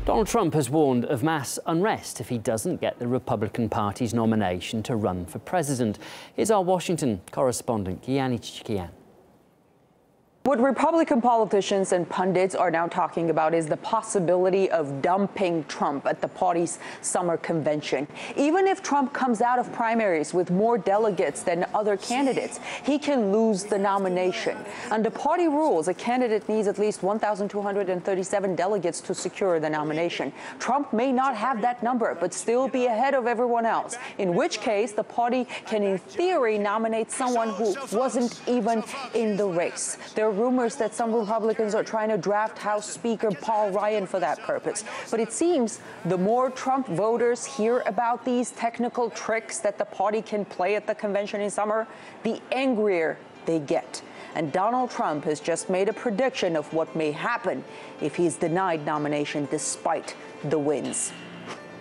Donald Trump has warned of mass unrest if he doesn't get the Republican Party's nomination to run for president. Here's our Washington correspondent, Kiani Chichikian. What Republican politicians and pundits are now talking about is the possibility of dumping Trump at the party's summer convention. Even if Trump comes out of primaries with more delegates than other candidates, he can lose the nomination. Under party rules, a candidate needs at least 1,237 delegates to secure the nomination. Trump may not have that number, but still be ahead of everyone else, in which case the party can, in theory, nominate someone who wasn't even in the race. There are rumors that some Republicans are trying to draft House Speaker Paul Ryan for that purpose. But it seems the more Trump voters hear about these technical tricks that the party can play at the convention in summer, the angrier they get. And Donald Trump has just made a prediction of what may happen if he's denied nomination despite the wins.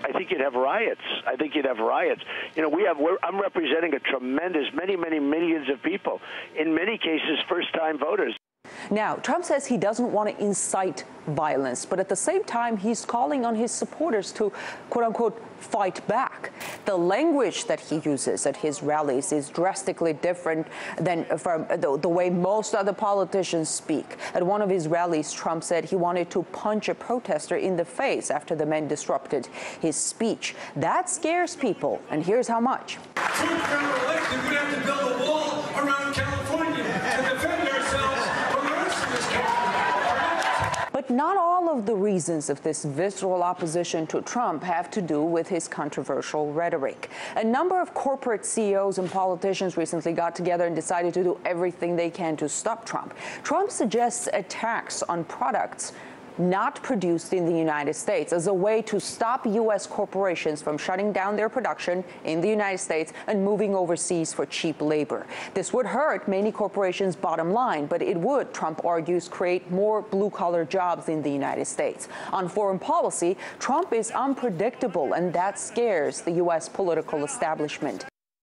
I think you'd have riots. You know, I'm representing a tremendous, many millions of people. In many cases, first-time voters. Now, Trump says he doesn't want to incite violence, but at the same time, he's calling on his supporters to, quote-unquote, fight back. The language that he uses at his rallies is drastically different than from the way most other politicians speak. At one of his rallies, Trump said he wanted to punch a protester in the face after the men disrupted his speech. That scares people, and here's how much. Trump got elected, we'd have to build a wall around California to defend ourselves from the rest of this country. But not all of the reasons of this visceral opposition to Trump have to do with his controversial rhetoric. A number of corporate CEOs and politicians recently got together and decided to do everything they can to stop Trump. Trump suggests a tax on products not produced in the United States as a way to stop U.S. corporations from shutting down their production in the United States and moving overseas for cheap labor. This would hurt many corporations' bottom line, but it would, Trump argues, create more blue-collar jobs in the United States. On foreign policy, Trump is unpredictable, and that scares the U.S. political establishment.